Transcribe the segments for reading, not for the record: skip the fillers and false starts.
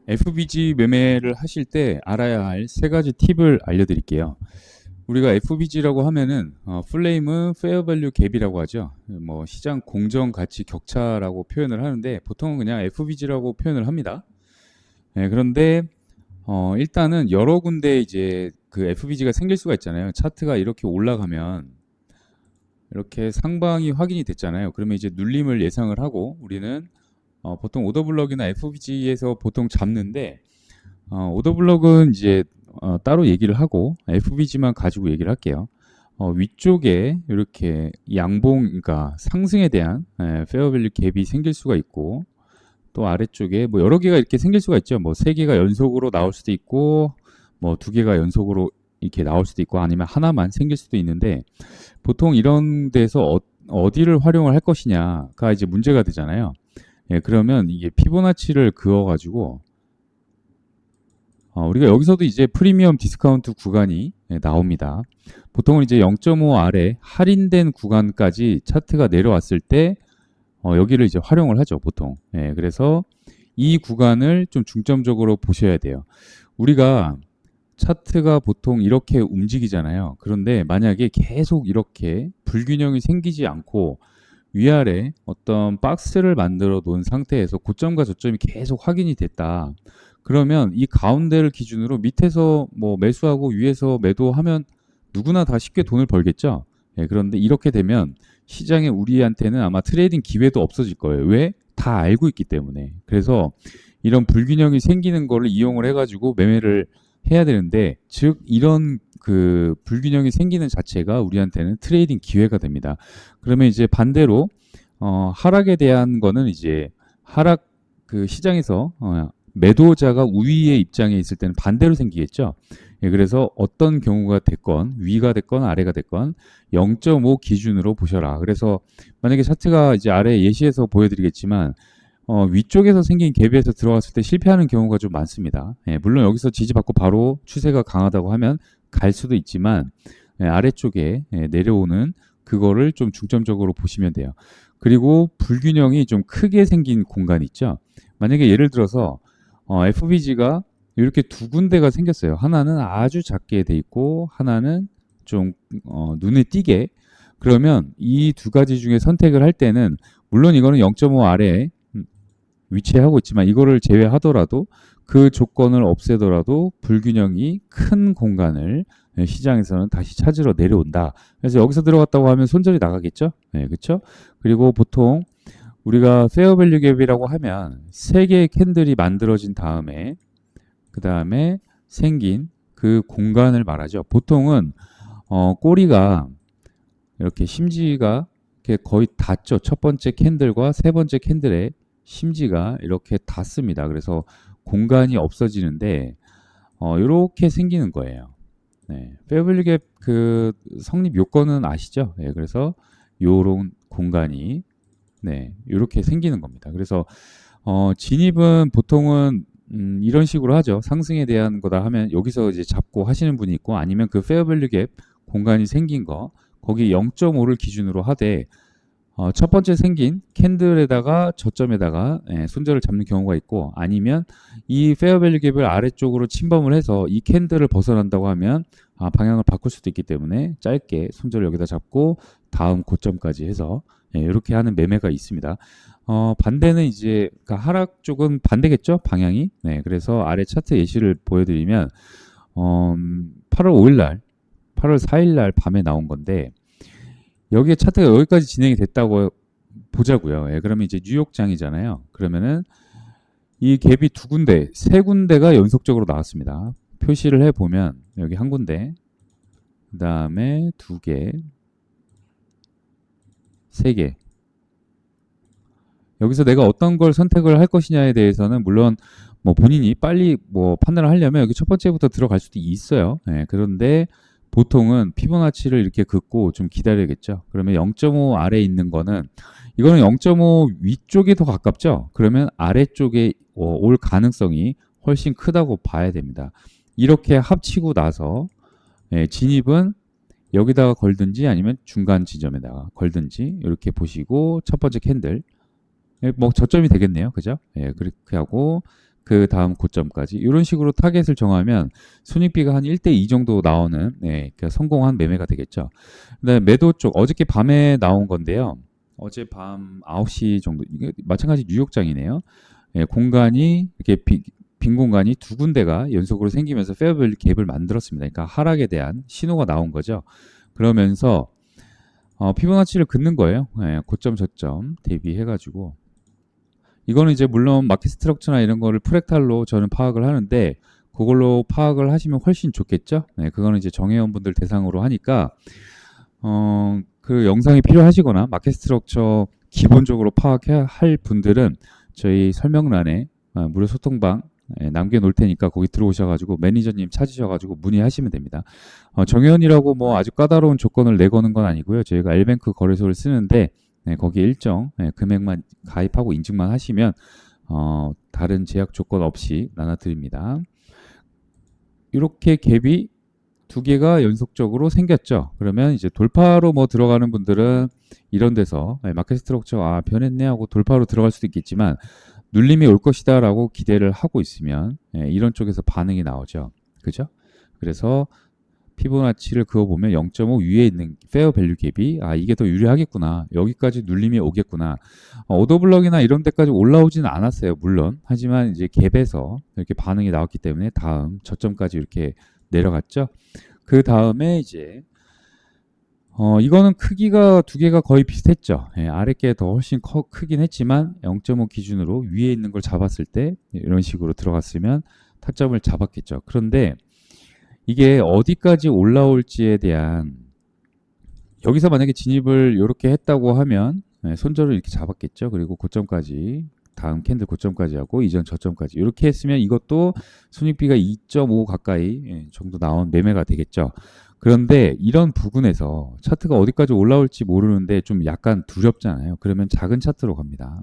FBG 매매를 하실 때 알아야 할 세 가지 팁을 알려드릴게요. 우리가 FBG라고 하면은 플레임은 페어 밸류 갭이라고 하죠. 뭐 시장 공정 가치 격차라고 표현을 하는데 보통은 그냥 FBG라고 표현을 합니다. 그런데 일단은 여러 군데 이제 그 FBG가 생길 수가 있잖아요. 차트가 이렇게 올라가면 이렇게 상방이 확인이 됐잖아요. 그러면 이제 눌림을 예상을 하고 우리는 보통 오더블럭이나 FBG에서 보통 잡는데 오더블럭은 이제 따로 얘기를 하고 FBG만 가지고 얘기를 할게요. 위쪽에 이렇게 양봉, 그러니까 상승에 대한 페어밸류 갭이 생길 수가 있고 또 아래쪽에 뭐 여러 개가 이렇게 생길 수가 있죠. 뭐 세 개가 연속으로 나올 수도 있고 뭐 두 개가 연속으로 이렇게 나올 수도 있고 아니면 하나만 생길 수도 있는데 보통 이런 데서 어디를 활용을 할 것이냐가 이제 문제가 되잖아요. 그러면 이게 피보나치를 그어가지고 우리가 여기서도 이제 프리미엄 디스카운트 구간이 나옵니다. 보통은 이제 0.5 아래 할인된 구간까지 차트가 내려왔을 때 여기를 이제 활용을 하죠, 보통. 그래서 이 구간을 좀 중점적으로 보셔야 돼요. 우리가 차트가 보통 이렇게 움직이잖아요. 그런데 만약에 계속 이렇게 불균형이 생기지 않고 위아래 어떤 박스를 만들어 놓은 상태에서 고점과 저점이 계속 확인이 됐다. 그러면 이 가운데를 기준으로 밑에서 뭐 매수하고 위에서 매도하면 누구나 다 쉽게 돈을 벌겠죠. 그런데 이렇게 되면 시장에 우리한테는 아마 트레이딩 기회도 없어질 거예요. 왜? 다 알고 있기 때문에. 그래서 이런 불균형이 생기는 거를 이용을 해가지고 매매를 해야 되는데, 즉 이런 그 불균형이 생기는 자체가 우리한테는 트레이딩 기회가 됩니다. 그러면 이제 반대로 하락에 대한 거는 이제 하락 그 시장에서 매도자가 우위의 입장에 있을 때는 반대로 생기겠죠. 그래서 어떤 경우가 됐건 위가 됐건 아래가 됐건 0.5 기준으로 보셔라. 그래서 만약에 차트가 이제 아래 예시에서 보여드리겠지만 위쪽에서 생긴 갭에서 들어갔을 때 실패하는 경우가 좀 많습니다. 물론 여기서 지지받고 바로 추세가 강하다고 하면 갈 수도 있지만 아래쪽에 내려오는 그거를 좀 중점적으로 보시면 돼요. 그리고 불균형이 좀 크게 생긴 공간 있죠. 만약에 예를 들어서 FBG가 이렇게 두 군데가 생겼어요. 하나는 아주 작게 돼 있고 하나는 좀 눈에 띄게. 그러면 이 두 가지 중에 선택을 할 때는 물론 이거는 0.5 아래에 위치하고 있지만 이거를 제외하더라도 그 조건을 없애더라도 불균형이 큰 공간을 시장에서는 다시 찾으러 내려온다. 그래서 여기서 들어갔다고 하면 손절이 나가겠죠? 그렇죠? 그리고 보통 우리가 페어 밸류 갭이라고 하면 세 개의 캔들이 만들어진 다음에 그 다음에 생긴 그 공간을 말하죠. 보통은 꼬리가 이렇게 심지가 이렇게 거의 닿죠. 첫 번째 캔들과 세 번째 캔들의 심지가 이렇게 닿습니다. 그래서 공간이 없어지는데 이렇게 생기는 거예요. 페어 밸류 갭 그 성립 요건은 아시죠? 그래서 요런 공간이 이렇게 생기는 겁니다. 그래서 진입은 보통은 이런 식으로 하죠. 상승에 대한 거다 하면 여기서 이제 잡고 하시는 분이 있고 아니면 그 페어 밸류 갭 공간이 생긴 거 거기 0.5를 기준으로 하되 첫 번째 생긴 캔들에다가 저점에다가 손절을 잡는 경우가 있고 아니면 이 페어 밸류 갭을 아래쪽으로 침범을 해서 이 캔들을 벗어난다고 하면 방향을 바꿀 수도 있기 때문에 짧게 손절을 여기다 잡고 다음 고점까지 해서 이렇게 하는 매매가 있습니다. 반대는 이제 그러니까 하락 쪽은 반대겠죠 방향이. 그래서 아래 차트 예시를 보여드리면 8월 5일 날 8월 4일 날 밤에 나온 건데 여기에 차트가 여기까지 진행이 됐다고 보자고요. 그러면 이제 뉴욕장이잖아요. 그러면은 이 갭이 두 군데, 세 군데가 연속적으로 나왔습니다. 표시를 해보면 여기 한 군데, 그 다음에 두 개, 세 개. 여기서 내가 어떤 걸 선택을 할 것이냐에 대해서는 물론 뭐 본인이 빨리 뭐 판단을 하려면 여기 첫 번째부터 들어갈 수도 있어요. 그런데 보통은 피보나치를 이렇게 긋고 좀 기다려야겠죠. 그러면 0.5 아래에 있는 거는 이거는 0.5 위쪽에 더 가깝죠. 그러면 아래쪽에 올 가능성이 훨씬 크다고 봐야 됩니다. 이렇게 합치고 나서 진입은 여기다가 걸든지 아니면 중간 지점에다가 걸든지 이렇게 보시고 첫 번째 캔들 뭐 저점이 되겠네요. 그죠? 그렇게 하고 그 다음 고점까지 이런 식으로 타겟을 정하면 손익비가 한 1대2 정도 나오는 그러니까 성공한 매매가 되겠죠. 그다음에 매도 쪽 어저께 밤에 나온 건데요. 어제 밤 9시 정도 이게 마찬가지 뉴욕장이네요. 공간이 이렇게 빈 공간이 두 군데가 연속으로 생기면서 페어밸류 갭을 만들었습니다. 그러니까 하락에 대한 신호가 나온 거죠. 그러면서 피보나치를 긋는 거예요. 고점 저점 대비해가지고 이거는 이제 물론 마켓 스트럭처나 이런 거를 프랙탈로 저는 파악을 하는데 그걸로 파악을 하시면 훨씬 좋겠죠. 그거는 이제 정회원분들 대상으로 하니까 그 영상이 필요하시거나 마켓 스트럭처 기본적으로 파악해야 할 분들은 저희 설명란에 무료 소통방 남겨놓을 테니까 거기 들어오셔가지고 매니저님 찾으셔가지고 문의하시면 됩니다. 정회원이라고 뭐 아주 까다로운 조건을 내거는 건 아니고요. 저희가 L뱅크 거래소를 쓰는데 거기에 일정 금액만 가입하고 인증만 하시면 다른 제약 조건 없이 나눠드립니다. 이렇게 갭이 두 개가 연속적으로 생겼죠. 그러면 이제 돌파로 뭐 들어가는 분들은 이런 데서 마켓 스트럭처 변했네 하고 돌파로 들어갈 수도 있겠지만 눌림이 올 것이다 라고 기대를 하고 있으면 이런 쪽에서 반응이 나오죠. 그죠? 그래서 피보나치를 그어보면 0.5 위에 있는 페어 밸류 갭이 이게 더 유리하겠구나. 여기까지 눌림이 오겠구나. 오더블럭이나 이런 데까지 올라오지는 않았어요. 물론. 하지만 이제 갭에서 이렇게 반응이 나왔기 때문에 다음 저점까지 이렇게 내려갔죠. 그 다음에 이제 이거는 크기가 두 개가 거의 비슷했죠. 아래 게 더 훨씬 크긴 했지만 0.5 기준으로 위에 있는 걸 잡았을 때 이런 식으로 들어갔으면 타점을 잡았겠죠. 그런데 이게 어디까지 올라올지에 대한 여기서 만약에 진입을 이렇게 했다고 하면 손절을 이렇게 잡았겠죠. 그리고 고점까지 다음 캔들 고점까지 하고 이전 저점까지 이렇게 했으면 이것도 손익비가 2.5 가까이 정도 나온 매매가 되겠죠. 그런데 이런 부분에서 차트가 어디까지 올라올지 모르는데 좀 약간 두렵잖아요. 그러면 작은 차트로 갑니다.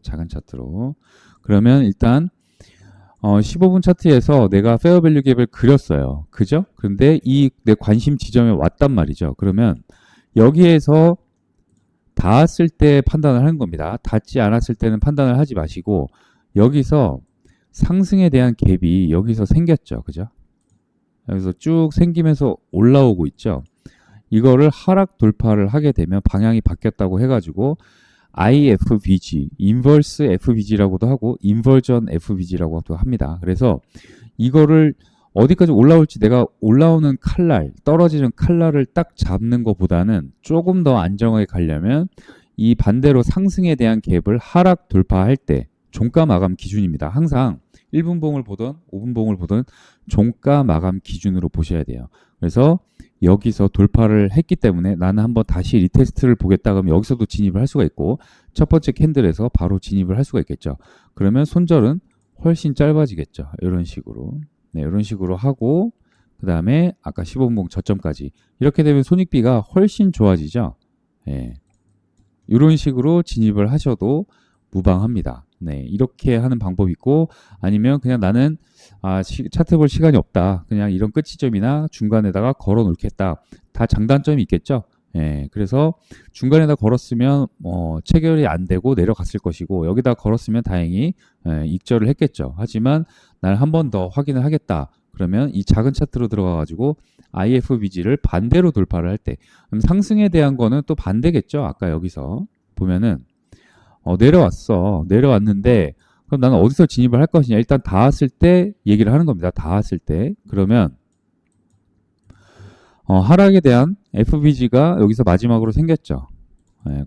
작은 차트로. 그러면 일단 15분 차트에서 내가 페어밸류 갭을 그렸어요. 그죠? 근데 이 내 관심 지점에 왔단 말이죠. 그러면 여기에서 닿았을 때 판단을 하는 겁니다. 닿지 않았을 때는 판단을 하지 마시고 여기서 상승에 대한 갭이 여기서 생겼죠. 그죠? 여기서 쭉 생기면서 올라오고 있죠. 이거를 하락 돌파를 하게 되면 방향이 바뀌었다고 해가지고 IFVG, 인버스 FVG라고도 하고 인버전 FVG라고도 합니다. 그래서 이거를 어디까지 올라올지 내가 올라오는 칼날, 떨어지는 칼날을 딱 잡는 것보다는 조금 더 안정하게 가려면 이 반대로 상승에 대한 갭을 하락 돌파할 때 종가 마감 기준입니다. 항상 1분 봉을 보든 5분 봉을 보든 종가 마감 기준으로 보셔야 돼요. 그래서 여기서 돌파를 했기 때문에 나는 한번 다시 리테스트를 보겠다 그러면 여기서도 진입을 할 수가 있고 첫 번째 캔들에서 바로 진입을 할 수가 있겠죠. 그러면 손절은 훨씬 짧아지겠죠. 이런 식으로. 이런 식으로 하고 그 다음에 아까 15분봉 저점까지 이렇게 되면 손익비가 훨씬 좋아지죠. 이런 식으로 진입을 하셔도 무방합니다. 이렇게 하는 방법이 있고 아니면 그냥 나는 차트 볼 시간이 없다. 그냥 이런 끝 지점이나 중간에다가 걸어 놓겠다. 다 장단점이 있겠죠. 그래서 중간에다 걸었으면 체결이 안 되고 내려갔을 것이고 여기다 걸었으면 다행히 익절을 했겠죠. 하지만 날 한 번 더 확인을 하겠다. 그러면 이 작은 차트로 들어가 가지고 IFBG를 반대로 돌파를 할 때 그럼 상승에 대한 거는 또 반대겠죠. 아까 여기서 보면은 내려왔는데 그럼 나는 어디서 진입을 할 것이냐. 일단 닿았을 때 얘기를 하는 겁니다. 닿았을 때. 그러면 하락에 대한 FBG가 여기서 마지막으로 생겼죠.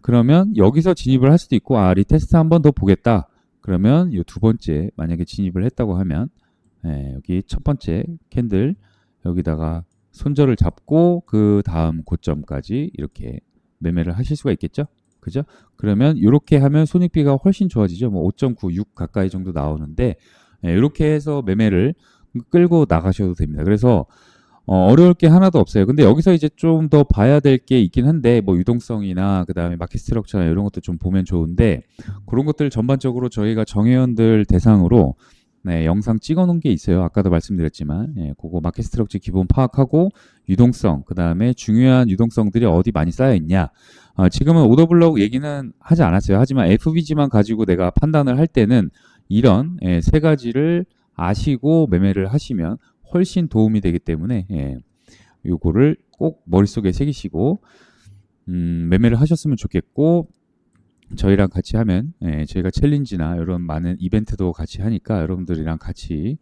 그러면 여기서 진입을 할 수도 있고 리테스트 한 번 더 보겠다. 그러면 이 두 번째 만약에 진입을 했다고 하면 여기 첫 번째 캔들 여기다가 손절을 잡고 그 다음 고점까지 이렇게 매매를 하실 수가 있겠죠. 그죠? 그러면 이렇게 하면 손익비가 훨씬 좋아지죠. 뭐 5.96 가까이 정도 나오는데 이렇게 해서 매매를 끌고 나가셔도 됩니다. 그래서 어려울 게 하나도 없어요. 근데 여기서 이제 좀 더 봐야 될 게 있긴 한데 뭐 유동성이나 그 다음에 마켓 스트럭처나 이런 것도 좀 보면 좋은데 그런 것들 전반적으로 저희가 정회원들 대상으로 영상 찍어 놓은 게 있어요. 아까도 말씀드렸지만 그거 마켓 스트럭처 기본 파악하고 유동성 그 다음에 중요한 유동성들이 어디 많이 쌓여 있냐. 지금은 오더블록 얘기는 하지 않았어요. 하지만 FBG만 가지고 내가 판단을 할 때는 이런 세 가지를 아시고 매매를 하시면 훨씬 도움이 되기 때문에 요거를 꼭 머릿속에 새기시고 매매를 하셨으면 좋겠고, 저희랑 같이 하면 저희가 챌린지나 이런 많은 이벤트도 같이 하니까 여러분들이랑 같이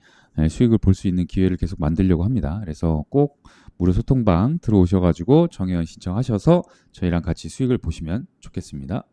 수익을 볼 수 있는 기회를 계속 만들려고 합니다. 그래서 꼭 무료 소통방 들어오셔가지고 정회원 신청하셔서 저희랑 같이 수익을 보시면 좋겠습니다.